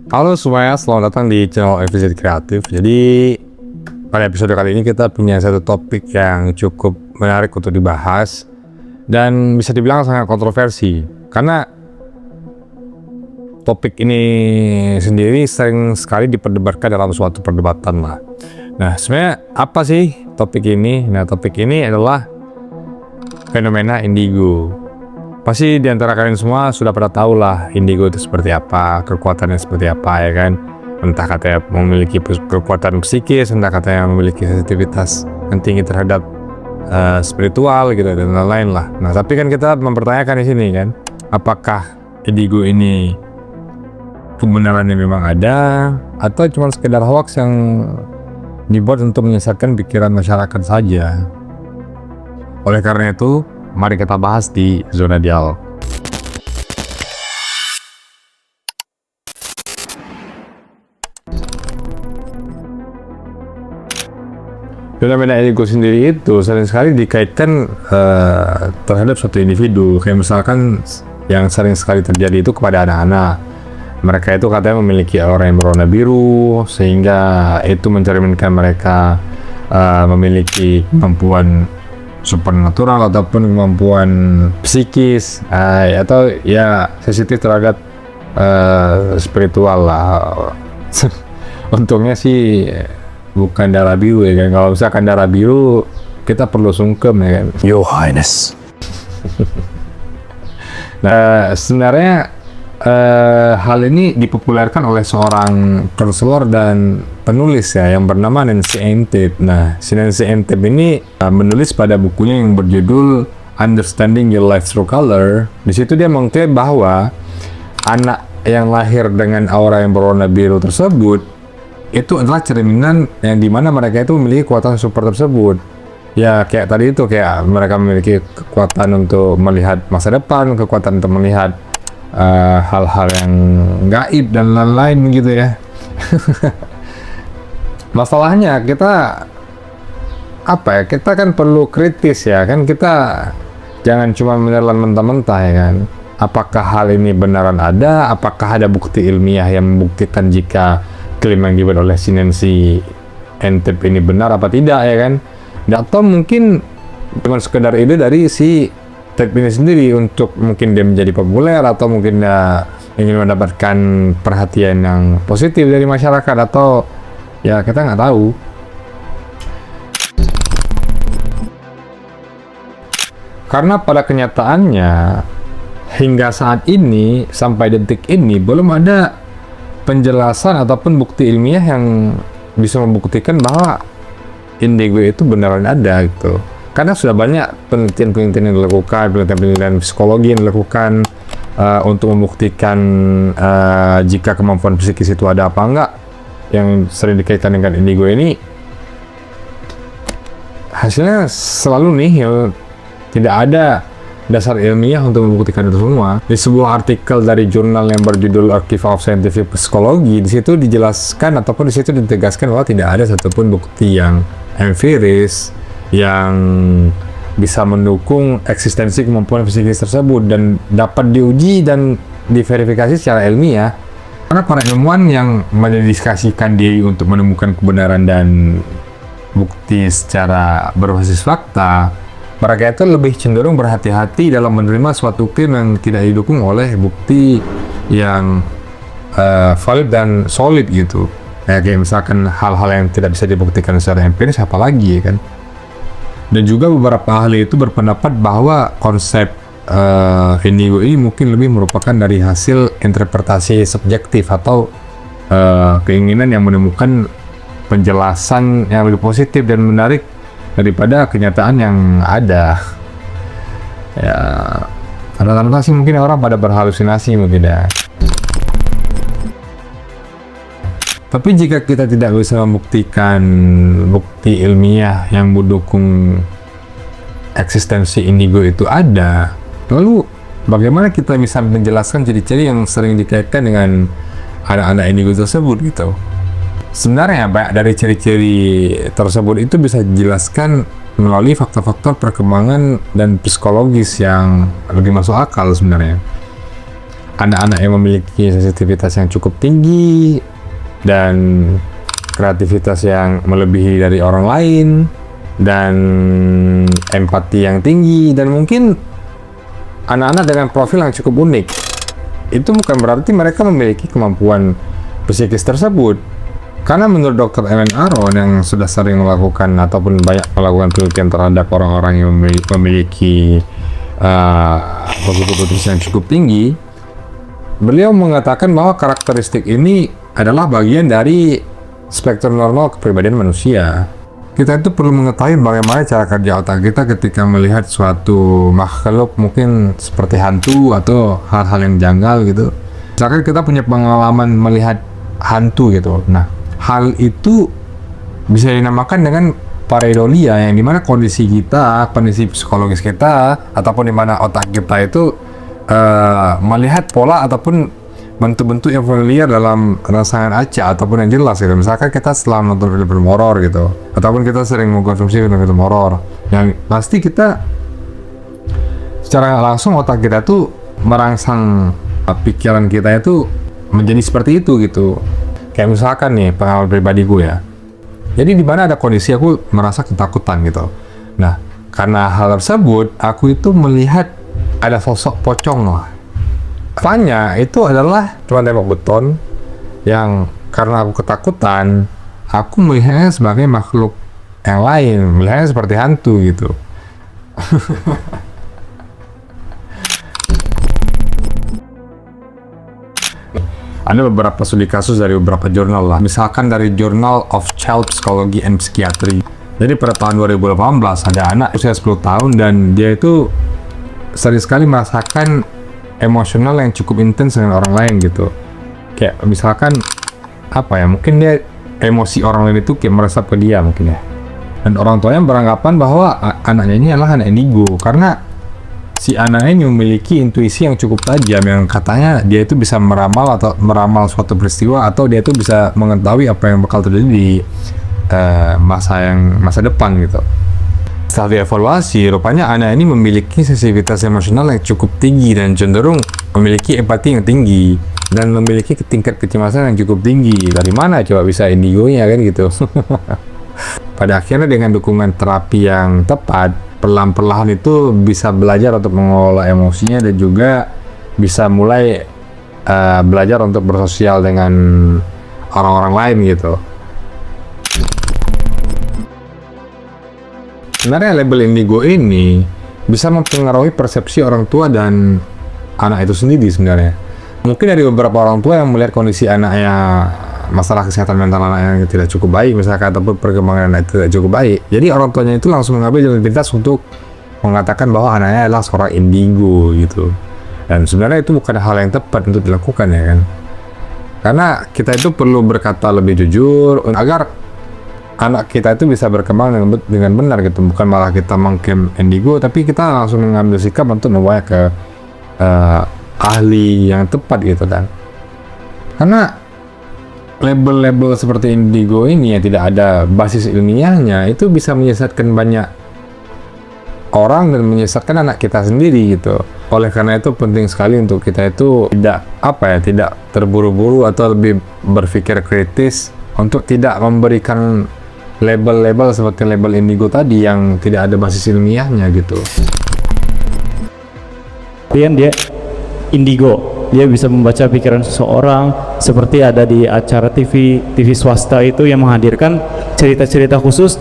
Halo semuanya, selamat datang di channel FZ Kreatif. Jadi pada episode kali ini kita punya satu topik yang cukup menarik untuk dibahas dan bisa dibilang sangat kontroversi karena topik ini sendiri sering sekali diperdebatkan dalam suatu perdebatan lah. Nah, sebenarnya apa sih topik ini? Nah, topik ini adalah fenomena indigo. Pasti di antara kalian semua sudah pada tahu lah indigo itu seperti apa, kekuatannya seperti apa, ya kan? Entah katanya memiliki kekuatan psikis, entah katanya memiliki sensitivitas yang tinggi terhadap spiritual gitu dan lain-lain lah. Nah, tapi kan kita mempertanyakan di sini kan, apakah indigo ini kebenarannya memang ada atau cuma sekedar hoax yang dibuat untuk menyesatkan pikiran masyarakat saja? Oleh karena itu, mari kita bahas di Zona Dialog. Fenomena indigo sendiri itu sering sekali dikaitkan terhadap suatu individu. Kayak misalkan yang sering sekali terjadi itu kepada anak-anak. Mereka itu katanya memiliki aura yang berwarna biru, sehingga itu mencerminkan mereka memiliki kemampuan supernatural ataupun kemampuan psikis atau ya sensitif terhadap spiritual lah. Untungnya sih bukan darah biru ya kan. Kalau misalkan darah biru kita perlu sungkem ya kan. Your Highness. Nah, sebenarnya hal ini dipopulerkan oleh seorang konselor dan penulis ya yang bernama Nancy Enteb. Nah, si Nancy Enteb ini menulis pada bukunya yang berjudul Understanding Your Life Through Color. Di situ dia mengklaim bahwa anak yang lahir dengan aura yang berwarna biru tersebut itu adalah cerminan yang dimana mereka itu memiliki kekuatan super tersebut. Ya kayak tadi itu, kayak mereka memiliki kekuatan untuk melihat masa depan, kekuatan untuk melihat hal-hal yang gaib dan lain-lain gitu ya. Masalahnya kita kita kan perlu kritis ya kan, kita jangan cuma menelan mentah-mentah ya kan. Apakah hal ini benaran ada? Apakah ada bukti ilmiah yang membuktikan jika klaim yang dibuat oleh si Nancy Enteb ini benar apa tidak ya kan? Atau mungkin cuma sekedar ide dari si Enteb ini sendiri untuk mungkin dia menjadi populer, atau mungkin dia ingin mendapatkan perhatian yang positif dari masyarakat, atau ya kita nggak tahu. Karena pada kenyataannya hingga saat ini sampai detik ini belum ada penjelasan ataupun bukti ilmiah yang bisa membuktikan bahwa indigo itu beneran ada gitu. Karena sudah banyak penelitian-penelitian yang dilakukan, penelitian-penelitian psikologi yang dilakukan untuk membuktikan jika kemampuan psikis itu ada apa enggak, yang sering dikaitkan dengan indigo ini. Hasilnya selalu nih ya, tidak ada dasar ilmiah untuk membuktikan itu semua. Di sebuah artikel dari jurnal yang berjudul Archive of Scientific Psychology, di situ dijelaskan ataupun di situ ditegaskan bahwa tidak ada satupun bukti yang empiris yang bisa mendukung eksistensi kemampuan psikis tersebut dan dapat diuji dan diverifikasi secara ilmiah. Karena para ilmuwan yang mendedikasikan diri untuk menemukan kebenaran dan bukti secara berbasis fakta, mereka itu lebih cenderung berhati-hati dalam menerima suatu klaim yang tidak didukung oleh bukti yang valid dan solid gitu. Kayak misalkan hal-hal yang tidak bisa dibuktikan secara empiris, apalagi ya kan. Dan juga beberapa ahli itu berpendapat bahwa konsep indigo ini mungkin lebih merupakan dari hasil interpretasi subjektif atau keinginan yang menemukan penjelasan yang lebih positif dan menarik daripada kenyataan yang ada. Ya, rata-rata sih mungkin orang pada berhalusinasi mungkin ya. Tapi jika kita tidak bisa membuktikan bukti ilmiah yang mendukung eksistensi indigo itu ada, lalu bagaimana kita bisa menjelaskan ciri-ciri yang sering dikaitkan dengan anak-anak indigo tersebut gitu? Sebenarnya banyak dari ciri-ciri tersebut itu bisa dijelaskan melalui faktor-faktor perkembangan dan psikologis yang lebih masuk akal sebenarnya. Anak-anak yang memiliki sensitivitas yang cukup tinggi dan kreativitas yang melebihi dari orang lain dan empati yang tinggi, dan mungkin anak-anak dengan profil yang cukup unik, itu bukan berarti mereka memiliki kemampuan psikis tersebut. Karena menurut Dr. Ellen Aron yang sudah sering melakukan ataupun banyak melakukan penelitian terhadap orang-orang yang memiliki kognitif yang cukup tinggi, beliau mengatakan bahwa karakteristik ini adalah bagian dari spektrum normal kepribadian manusia. Kita itu perlu mengetahui bagaimana cara kerja otak kita ketika melihat suatu makhluk mungkin seperti hantu atau hal-hal yang janggal gitu. Misalkan kita punya pengalaman melihat hantu gitu. Nah, hal itu bisa dinamakan dengan pareidolia, yang dimana kondisi kita, kondisi psikologis kita, ataupun dimana otak kita itu melihat pola ataupun bentuk-bentuk yang familiar dalam rangsangan acak ataupun yang jelas gitu. Misalkan kita setelah nonton film horor gitu, ataupun kita sering mengkonsumsi film-film horor, yang pasti kita secara langsung otak kita tuh merangsang pikiran kita itu menjadi seperti itu gitu. Kayak misalkan nih pengalaman pribadi gue ya. Jadi di mana ada kondisi aku merasa ketakutan gitu. Nah, karena hal tersebut aku itu melihat ada sosok pocong lah. Apanya itu adalah cuma tembok beton yang karena aku ketakutan, aku melihatnya sebagai makhluk yang lain, melihatnya seperti hantu gitu. Ada beberapa studi kasus dari beberapa jurnal lah, misalkan dari Journal of Child Psychology and Psychiatry. Jadi pada tahun 2018 ada anak usia 10 tahun dan dia itu sering sekali merasakan emosional yang cukup intens dengan orang lain gitu. Kayak misalkan apa ya, mungkin dia emosi orang lain itu kayak meresap ke dia mungkin ya. Dan orang tuanya beranggapan bahwa anaknya ini adalah anak indigo karena si anaknya ini memiliki intuisi yang cukup tajam, yang katanya dia itu bisa meramal suatu peristiwa, atau dia itu bisa mengetahui apa yang bakal terjadi di masa depan gitu. Setelah dievaluasi, rupanya anak ini memiliki sensitivitas emosional yang cukup tinggi dan cenderung memiliki empati yang tinggi dan memiliki tingkat kecemasan yang cukup tinggi. Dari mana coba bisa indigonya kan gitu? Pada akhirnya dengan dukungan terapi yang tepat, perlahan-perlahan itu bisa belajar untuk mengelola emosinya dan juga bisa mulai belajar untuk bersosial dengan orang-orang lain gitu. Sebenarnya label indigo ini bisa mempengaruhi persepsi orang tua dan anak itu sendiri sebenarnya. Mungkin dari beberapa orang tua yang melihat kondisi anaknya, masalah kesehatan mental anaknya yang tidak cukup baik misalkan, ataupun perkembangan anak itu tidak cukup baik, jadi orang tuanya itu langsung mengambil jalan pintas untuk mengatakan bahwa anaknya adalah seorang indigo gitu. Dan sebenarnya itu bukan hal yang tepat untuk dilakukan ya kan. Karena kita itu perlu berkata lebih jujur agar anak kita itu bisa berkembang dengan benar gitu, bukan malah kita mengklaim indigo tapi kita langsung mengambil sikap untuk membawa ke ahli yang tepat gitu. Dan karena label-label seperti indigo ini yang tidak ada basis ilmiahnya itu bisa menyesatkan banyak orang dan menyesatkan anak kita sendiri gitu. Oleh karena itu penting sekali untuk kita itu tidak terburu-buru atau lebih berpikir kritis untuk tidak memberikan label-label seperti label indigo tadi yang tidak ada basis ilmiahnya gitu. Dia indigo, dia bisa membaca pikiran seseorang, seperti ada di acara TV swasta itu yang menghadirkan cerita-cerita khusus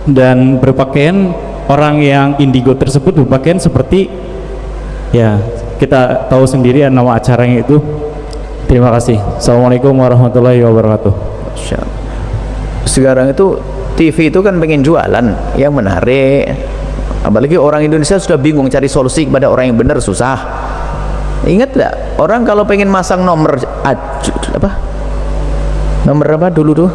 dan berpakaian, orang yang indigo tersebut berpakaian seperti ya kita tahu sendiri nama acaranya itu. Terima kasih. Assalamualaikum warahmatullahi wabarakatuh. Sekarang itu TV itu kan pengen jualan yang menarik, apalagi orang Indonesia sudah bingung cari solusi kepada orang yang benar susah. Ingat gak, orang kalau pengen masang nomor apa dulu tuh,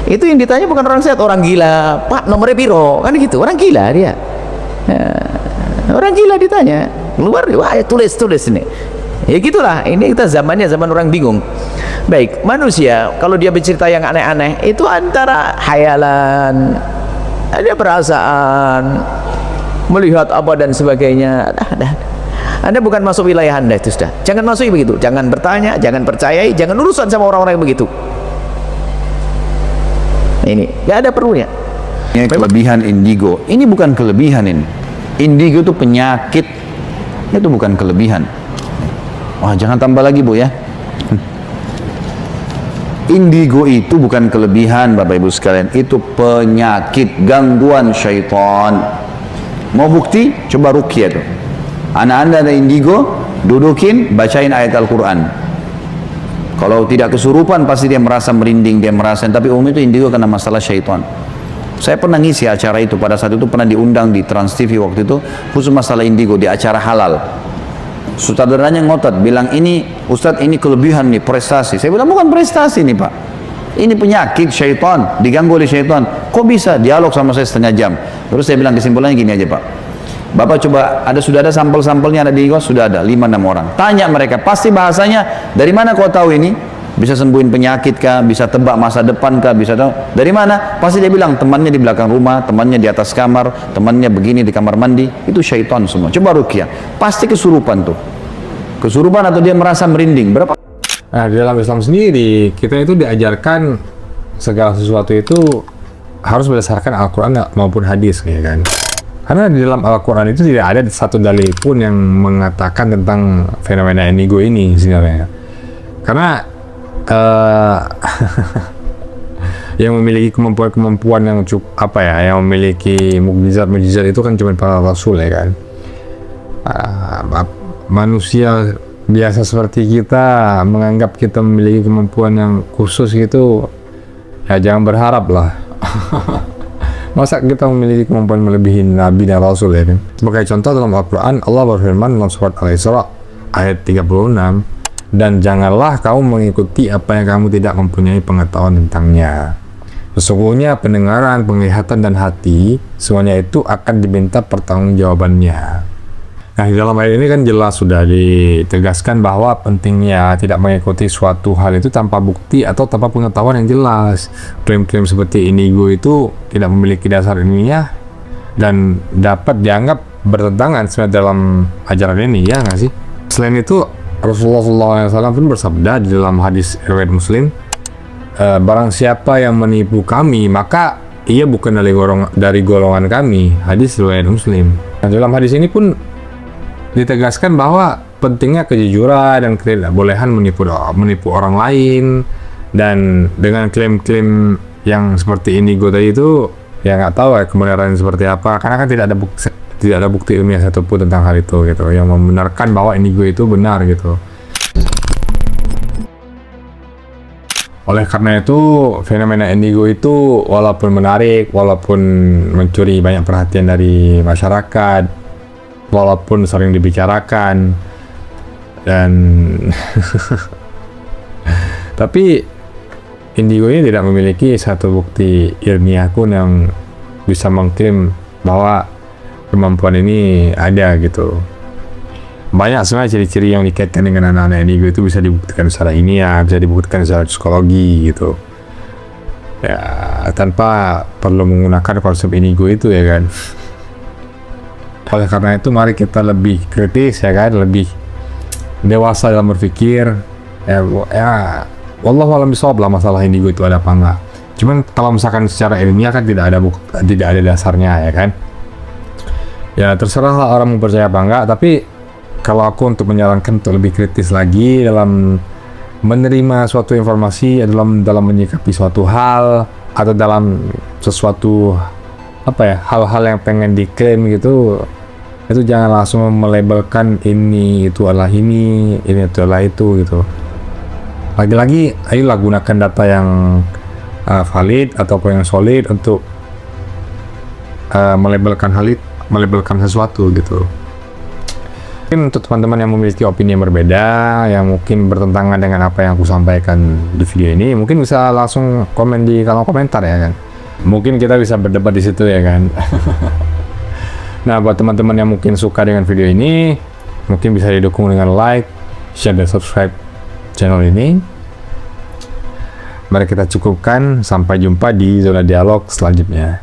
itu yang ditanya bukan orang sehat, orang gila. Pak, nomornya piro? Kan gitu, orang gila dia. Orang gila ditanya, keluar, wah tulis ini. Ya gitulah, ini kita zaman orang bingung. Baik, manusia kalau dia bercerita yang aneh-aneh itu antara hayalan, ada perasaan, melihat apa dan sebagainya. Anda bukan masuk wilayah Anda itu sudah. Jangan masuk begitu. Jangan bertanya, jangan percayai, jangan urusan sama orang-orang yang begitu. Ini nggak ada perlunya. Ini kelebihan indigo. Ini bukan kelebihan ini. Indigo itu penyakit. Itu bukan kelebihan. Wah, jangan tambah lagi Bu ya. Indigo itu bukan kelebihan Bapak Ibu sekalian, itu penyakit, gangguan syaitan. Mau bukti? Coba ruqyah tuh. Anak Anda ada indigo, dudukin, bacain ayat Al-Quran. Kalau tidak kesurupan pasti dia merasa merinding, dia merasa, tapi itu indigo karena masalah syaitan. Saya pernah ngisi acara itu, pada saat itu pernah diundang di Trans TV waktu itu, khusus masalah indigo di acara halal. Sutradaranya ngotot, bilang ini Ustadz ini kelebihan nih, prestasi. Saya bilang bukan prestasi nih Pak, ini penyakit syaitan, diganggu oleh syaitan. Kok bisa? Dialog sama saya setengah jam. Terus saya bilang kesimpulannya gini aja Pak, Bapak coba, sudah ada sampel-sampelnya, ada di Igos, sudah ada 5-6 orang. Tanya mereka, pasti bahasanya, dari mana kau tahu ini? Bisa sembuhin penyakit kah? Bisa tebak masa depan kah? Bisa tahu? Dari mana? Pasti dia bilang, temannya di belakang rumah, temannya di atas kamar, temannya begini di kamar mandi. Itu syaitan semua. Coba ruqyah, pasti kesurupan tuh. Kesurupan atau dia merasa merinding. Berapa? Nah, di dalam Islam sendiri, kita itu diajarkan segala sesuatu itu harus berdasarkan Al-Quran maupun hadis, ya kan? Karena di dalam Al-Quran itu tidak ada satu dalil pun yang mengatakan tentang fenomena indigo ini sebenarnya. Karena yang memiliki kemampuan yang cukup yang memiliki mukjizat itu kan cuma para rasul, ya kan. Manusia biasa seperti kita menganggap kita memiliki kemampuan yang khusus gitu, ya jangan berharap lah. Masa kita memiliki kemampuan melebihi Nabi dan Rasul, ya kan? Sebagai contoh dalam Al-Quran, Allah berfirman dalam surat Al-Isra ayat 36, dan janganlah kamu mengikuti apa yang kamu tidak mempunyai pengetahuan tentangnya. Sesungguhnya pendengaran, penglihatan, dan hati semuanya itu akan diminta pertanggungjawabannya. Nah, di dalam ayat ini kan jelas sudah ditegaskan bahwa pentingnya tidak mengikuti suatu hal itu tanpa bukti atau tanpa pengetahuan yang jelas. Klaim-klaim seperti indigo itu tidak memiliki dasar ilmiah dan dapat dianggap bertentangan sebenarnya dalam ajaran ini, ya nggak sih? Selain itu, Rasulullah SAW pun bersabda di dalam hadis riwayat Muslim, barang siapa yang menipu kami, maka ia bukan dari golongan kami. Hadis riwayat Muslim. Nah, dalam hadis ini pun ditegaskan bahwa pentingnya kejujuran dan ketidakbolehan menipu orang lain, dan dengan klaim-klaim yang seperti indigo tadi itu ya nggak tahu ya kebenaran seperti apa, karena kan tidak ada bukti ilmiah satupun tentang hal itu gitu yang membenarkan bahwa indigo itu benar gitu. Oleh karena itu fenomena indigo itu walaupun menarik, walaupun mencuri banyak perhatian dari masyarakat, walaupun sering dibicarakan, dan tapi indigo ini tidak memiliki satu bukti ilmiah pun yang bisa mengklaim bahwa kemampuan ini ada gitu. Banyak sebenarnya ciri-ciri yang dikaitkan dengan anak-anak indigo itu bisa dibuktikan secara ilmiah, bisa dibuktikan secara psikologi gitu ya, tanpa perlu menggunakan konsep indigo itu, ya kan. Oleh karena itu mari kita lebih kritis, ya kan, lebih dewasa dalam berpikir, ya wallahu a'lam bishawab lah masalah indigo itu ada apa enggak. Cuman kalau misalkan secara ilmiah kan tidak ada dasarnya, ya kan. Ya terserah lah orang mau percaya apa enggak, tapi kalau aku untuk menyarankan untuk lebih kritis lagi dalam menerima suatu informasi, dalam menyikapi suatu hal atau dalam sesuatu hal-hal yang pengen diklaim gitu, itu jangan langsung melabelkan ini itu adalah ini itu adalah itu gitu. Lagi-lagi ayolah gunakan data yang valid ataupun yang solid untuk melabelkan sesuatu gitu. Mungkin untuk teman-teman yang memiliki opini yang berbeda, yang mungkin bertentangan dengan apa yang aku sampaikan di video ini, mungkin bisa langsung komen di kolom komentar, ya kan. Mungkin kita bisa berdebat di situ, ya kan. Nah, buat teman-teman yang mungkin suka dengan video ini, mungkin bisa didukung dengan like, share, dan subscribe channel ini. Mari kita cukupkan, sampai jumpa di zona dialog selanjutnya.